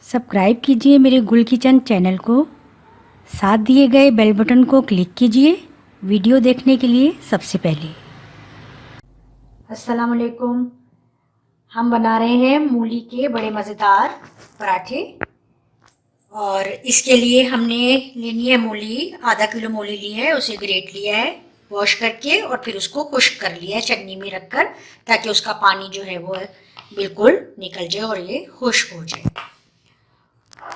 Subscribe कीजिए मेरे गुल किचन चैनल को। साथ दिए गए बेल बटन को क्लिक कीजिए वीडियो देखने के लिए सबसे पहले। अस्सलाम वालेकुम। हम बना रहे हैं मूली के बड़े मज़ेदार पराठे। और इसके लिए हमने लेनी है मूली, आधा किलो मूली ली है, उसे ग्रेट लिया है वॉश करके और फिर उसको खुश्क कर लिया है चन्नी में रखकर, ताकि उसका पानी जो है वो बिल्कुल निकल जाए और ये खुश्क हो जाए।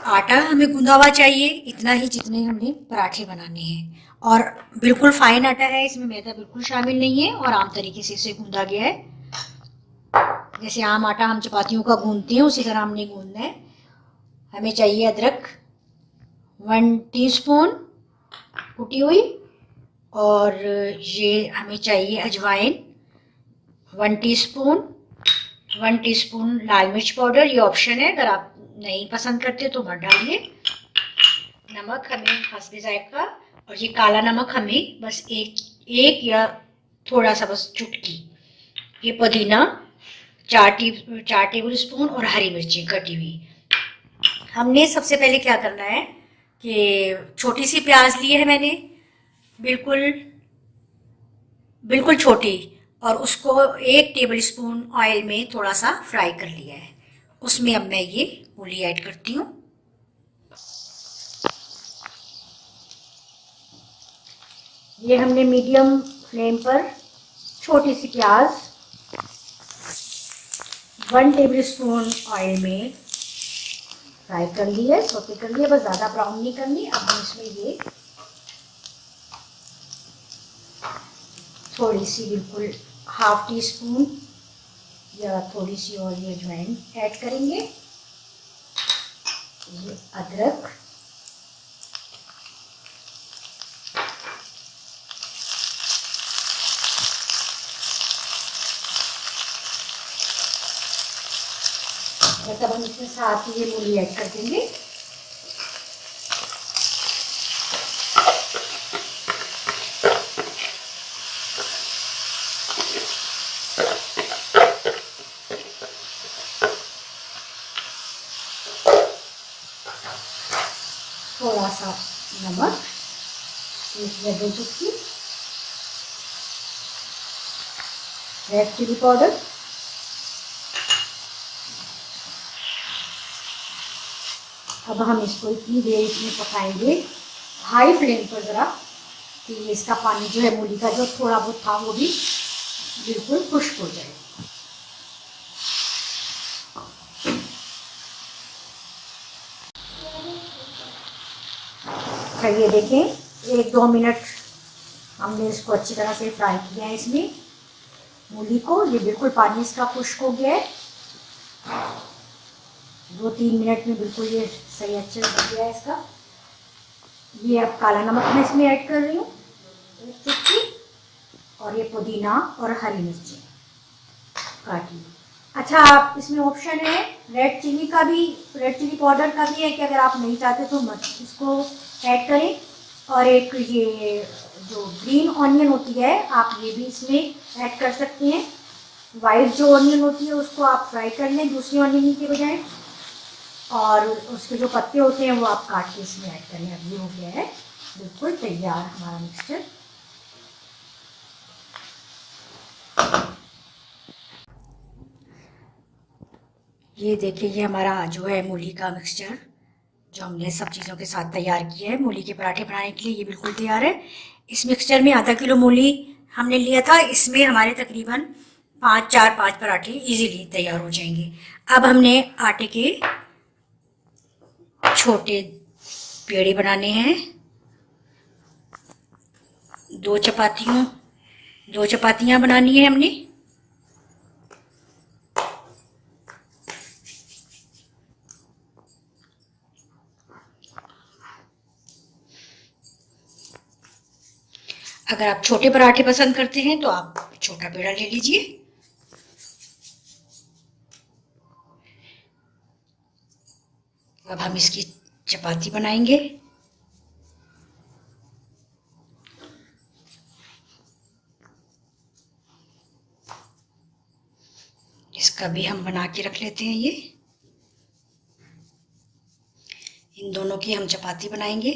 आटा हमें गूंदा हुआ चाहिए, इतना ही जितने हमने पराठे बनाने हैं। और बिल्कुल फाइन आटा है, इसमें मैदा बिल्कुल शामिल नहीं है और आम तरीके से इसे गूंदा गया है। जैसे आम आटा हम चपातियों का गूंदते हैं उसी तरह हमने गूंदना है। हमें चाहिए अदरक 1 टीस्पून कुटी हुई, और ये हमें चाहिए अजवाइन 1 टीस्पून, 1 टीस्पून लाल मिर्च पाउडर, ये ऑप्शन है, अगर आप नहीं पसंद करते तो मत डालिए। नमक हमें हस्बे जायका, और ये काला नमक हमें बस एक या थोड़ा सा बस चुटकी। ये पुदीना 4 टेबल स्पून और हरी मिर्ची कटी हुई। हमने सबसे पहले क्या करना है कि छोटी सी प्याज ली है मैंने, बिल्कुल बिल्कुल छोटी, और उसको 1 टेबल स्पून ऑयल में थोड़ा सा फ्राई कर लिया है। उसमें अब मैं ये मूली ऐड करती हूँ। ये हमने मीडियम फ्लेम पर छोटी सी प्याज 1 टेबल स्पून ऑयल में फ्राई कर ली है, सौते कर लिया, बस ज़्यादा ब्राउन नहीं करनी। अब हम इसमें ये थोड़ी सी बिल्कुल 1/2 टीस्पून या थोड़ी सी और ये अजवाइन ऐड करेंगे। ये अदरक, तब हम इसमें साथ ही ये मूली ऐड कर देंगे। थोड़ा सा नमक, 1 या 2 चुटकी रेड चिली पाउडर, अब हम इसको इतनी देर इसमें पकाएंगे हाई फ्लेम पर ज़रा, कि इसका पानी जो है मूली का जो थोड़ा बहुत था वो भी बिल्कुल खुश्क हो जाए। अच्छा, ये देखें 1-2 मिनट हमने इसको अच्छी तरह से फ्राई किया है इसमें मूली को। ये बिल्कुल पानी इसका खुश्क हो गया है। 2-3 मिनट में बिल्कुल ये सही अच्छे से बन गया है इसका। ये अब काला नमक मैं इसमें ऐड कर रही हूँ 1 चुटकी, और ये पुदीना और हरी मिर्ची काटी। अच्छा, आप इसमें ऑप्शन है रेड चिली का भी, रेड चिली पाउडर का भी है, कि अगर आप नहीं चाहते तो मत इसको ऐड करें। और एक ये जो ग्रीन ऑनियन होती है आप ये भी इसमें ऐड कर सकते हैं। वाइट जो ऑनियन होती है उसको आप फ्राई कर लें दूसरी ऑनियन के बजाय, और उसके जो पत्ते होते हैं वो आप काट के इसमें ऐड करें। अब ये हो गया है बिल्कुल तैयार हमारा मिक्सचर। ये देखिए, ये हमारा जो है मूली का मिक्सचर जो हमने सब चीज़ों के साथ तैयार किया है मूली के पराठे बनाने के लिए, ये बिल्कुल तैयार है। इस मिक्सचर में आधा किलो मूली हमने लिया था, इसमें हमारे तकरीबन 5 पराठे इजीली तैयार हो जाएंगे। अब हमने आटे के छोटे पेड़े बनाने हैं। 2 चपातियाँ बनानी है हमने। अगर आप छोटे पराठे पसंद करते हैं तो आप छोटा पेड़ा ले लीजिए। अब हम इसकी चपाती बनाएंगे। इसका भी हम बना के रख लेते हैं। ये इन दोनों की हम चपाती बनाएंगे।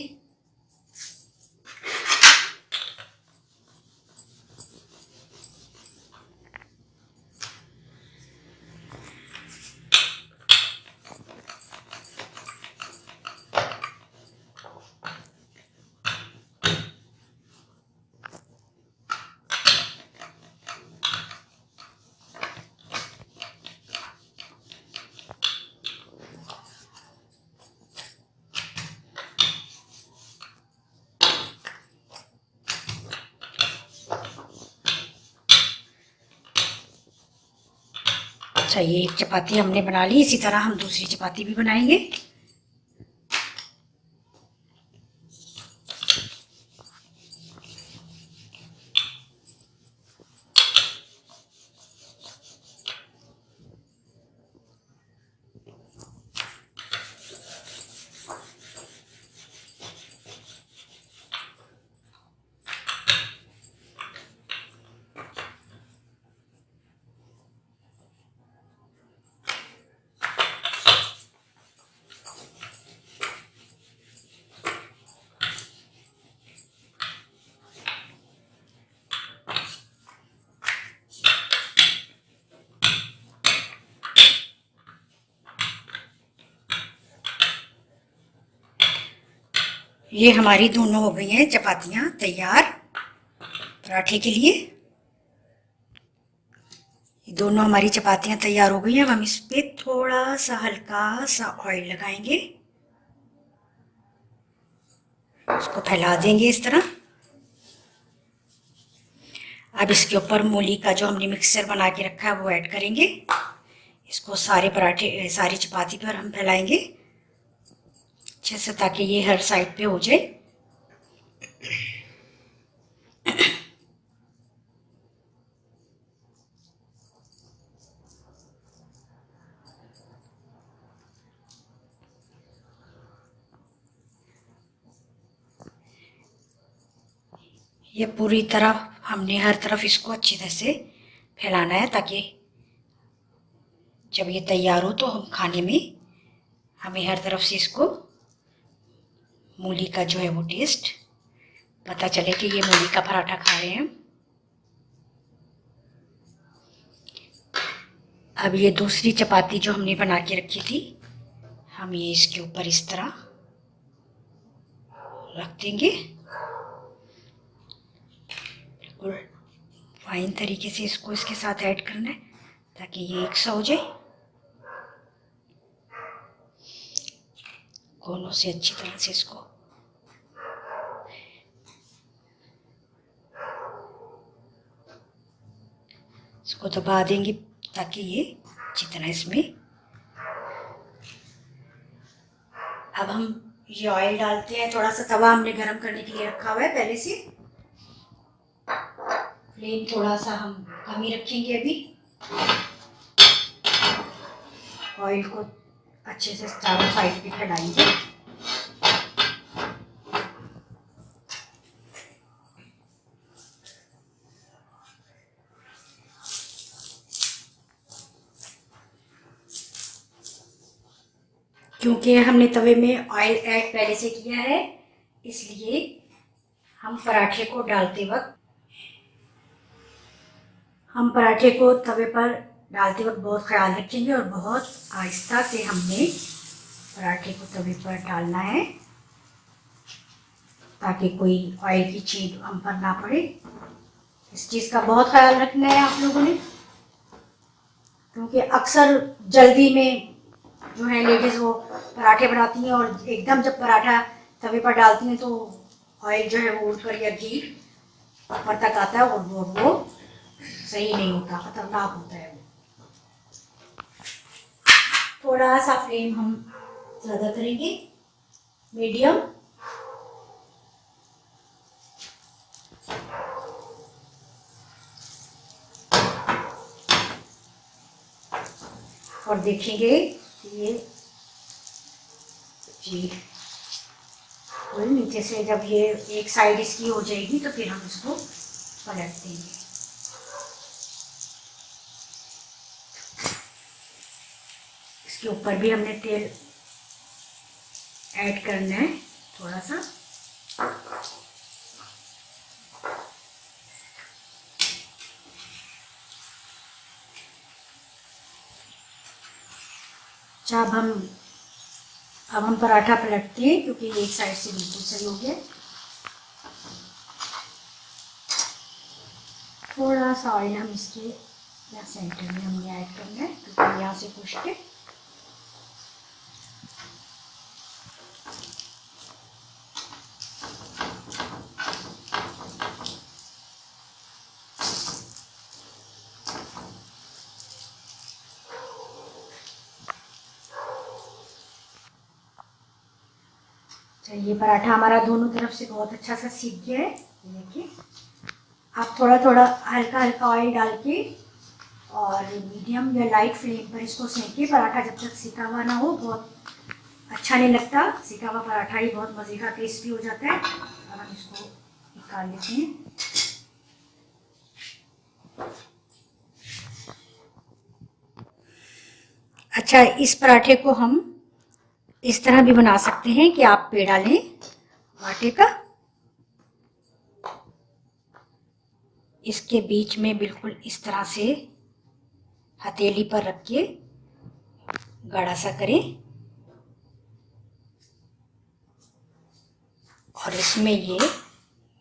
अच्छा, ये एक चपाती हमने बना ली। इसी तरह हम दूसरी चपाती भी बनाएंगे। ये हमारी दोनों हो गई हैं चपातियाँ तैयार पराठे के लिए। ये दोनों हमारी चपातियाँ तैयार हो गई हैं। अब हम इस पे थोड़ा सा हल्का सा ऑयल लगाएंगे, उसको फैला देंगे इस तरह। अब इसके ऊपर मूली का जो हमने मिक्सचर बना के रखा है वो ऐड करेंगे। इसको सारे पराठे सारी चपाती पर हम फैलाएंगे अच्छे से, ताकि ये हर साइड पे हो जाए। ये पूरी तरह हमने हर तरफ इसको अच्छी तरह से फैलाना है, ताकि जब ये तैयार हो तो हम खाने में हमें हर तरफ से इसको मूली का जो है वो टेस्ट पता चले कि ये मूली का पराठा खा रहे हैं। अब ये दूसरी चपाती जो हमने बना के रखी थी, हम ये इसके ऊपर इस तरह रख देंगे। बिल्कुल फाइन तरीके से इसको इसके साथ ऐड करना है ताकि ये एक सा हो जाए। कोनों से अच्छी तरह से इसको दबा देंगे ताकि ये अच्छी तरह इसमें। अब हम ये ऑयल डालते हैं। थोड़ा सा तवा हमने गरम करने के लिए रखा हुआ है पहले से। फ्लेम थोड़ा सा हम कम ही रखेंगे अभी। ऑयल को अच्छे से चारों साइड पे फैलाएंगे। क्योंकि हमने तवे में ऑयल ऐड पहले से किया है, इसलिए हम पराठे को तवे पर डालते वक्त बहुत ख्याल रखेंगे और बहुत आहिस्ता से हमने पराठे को तवे पर डालना है ताकि कोई ऑयल की छींट हम पर ना पड़े। इस चीज़ का बहुत ख्याल रखना है आप लोगों ने, क्योंकि अक्सर जल्दी में जो है लेडीज़ वो पराठे बनाती हैं और एकदम जब पराठा तवे पर डालती हैं तो ऑयल जो है वो उड़कर या घी ऊपर तक आता है और वो सही नहीं होता, खतरनाक होता है वो। थोड़ा सा फ्लेम हम ज़्यादा करेंगे, मीडियम। और देखेंगे ये जी नीचे से जब ये एक साइड इसकी हो जाएगी तो फिर हम इसको पलट देंगे। इसके ऊपर भी हमने तेल ऐड करना है थोड़ा सा। अच्छा, अब हम पराठा पलटते हैं क्योंकि एक साइड से बिल्कुल सही हो गया। थोड़ा सा ऑयल हम इसके यहाँ सेंटर में हमने ऐड करना है क्योंकि यहाँ से पुश के ये पराठा हमारा दोनों तरफ से बहुत अच्छा सा सीख गया है। देखिए, आप थोड़ा थोड़ा हल्का हल्का ऑयल डाल के और मीडियम या लाइट फ्लेम पर इसको सेंके। पराठा जब तक सिका हुआ ना हो बहुत अच्छा नहीं लगता। सिका हुआ पराठा ही बहुत मज़े का टेस्टी हो जाता है। अब हम इसको निकाल लेते हैं। अच्छा, इस पराठे को हम इस तरह भी बना सकते हैं कि आप पेड़ा लें आटे का, इसके बीच में बिल्कुल इस तरह से हथेली पर रख के गाढ़ा सा करें और इसमें ये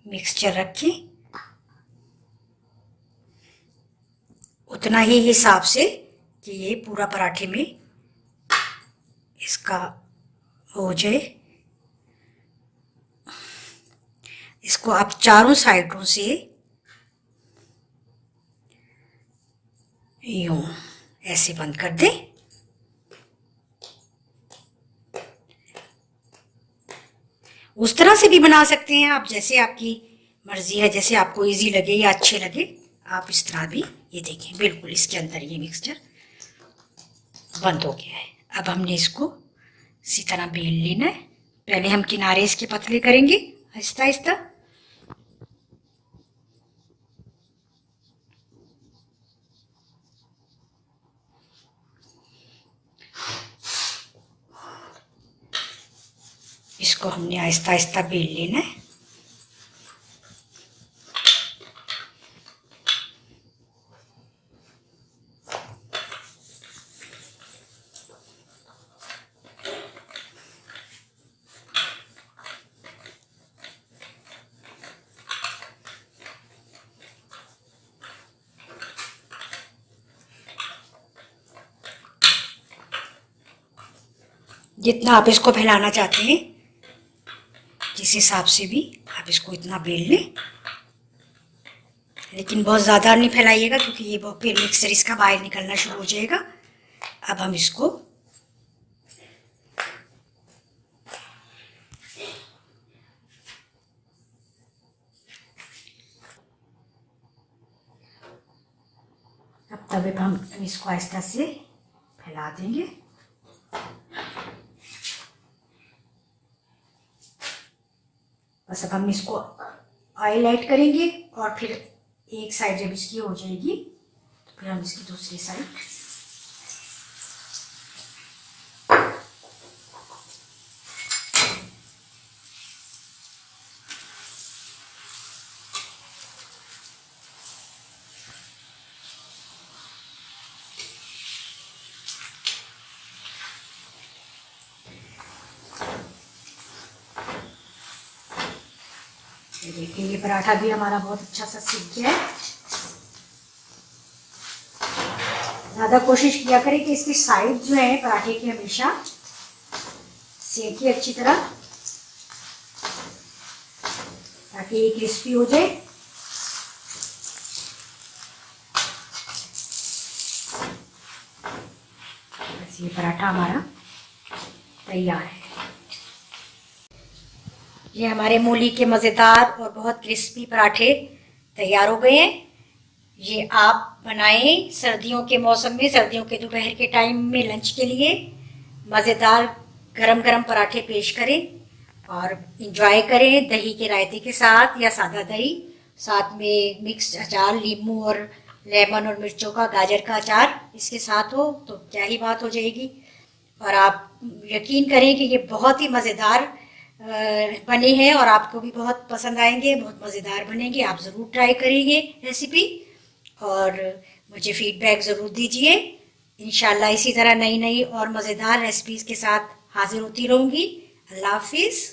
मिक्सचर रखें उतना ही हिसाब से कि ये पूरा पराठे में इसका हो जाए। इसको आप चारों साइडों से यूं ऐसे बंद कर दें। उस तरह से भी बना सकते हैं आप, जैसे आपकी मर्जी है, जैसे आपको इजी लगे या अच्छे लगे आप इस तरह भी। ये देखें, बिल्कुल इसके अंदर ये मिक्सचर बंद हो गया है। अब हमने इसको इसी तरह बेल लेना है। पहले हम किनारे इसके पतले करेंगे आहिस्ता आहिस्ता। इसको हमने आहिस्ता आहिस्ता बेल लेना है। जितना आप इसको फैलाना चाहते हैं, जिस हिसाब से भी आप इसको इतना बेल लें, लेकिन बहुत ज़्यादा नहीं फैलाइएगा क्योंकि ये फिर मिक्सर इसका बाहर निकलना शुरू हो जाएगा। अब हम इसको अब तवे पर हम इसको आहिस्ता से फैला देंगे। बस अब हम इसको ऑयल ऐड करेंगे और फिर एक साइड जब इसकी हो जाएगी तो फिर हम इसकी दूसरी साइड देखिए, ये पराठा भी हमारा बहुत अच्छा सा सीख गया है। ज़्यादा कोशिश किया करें कि इसकी साइड जो है पराठे की हमेशा सेकिए अच्छी तरह, ताकि ये क्रिस्पी हो जाए। बस ये पराठा हमारा तैयार है। ये हमारे मूली के मज़ेदार और बहुत क्रिस्पी पराठे तैयार हो गए हैं। ये आप बनाएं सर्दियों के मौसम में, सर्दियों के दोपहर के टाइम में लंच के लिए मज़ेदार गरम गरम पराठे पेश करें और इंजॉय करें दही के रायते के साथ या सादा दही, साथ में मिक्स अचार, नींबू और लेमन और मिर्चों का, गाजर का अचार इसके साथ हो तो क्या ही बात हो जाएगी। और आप यकीन करें कि ये बहुत ही मज़ेदार बने हैं और आपको भी बहुत पसंद आएंगे, बहुत मज़ेदार बनेंगे। आप ज़रूर ट्राई करिए रेसिपी और मुझे फीडबैक ज़रूर दीजिए। इंशाल्लाह इसी तरह नई नई और मज़ेदार रेसिपीज़ के साथ हाजिर होती रहूँगी। अल्लाह हाफिज़।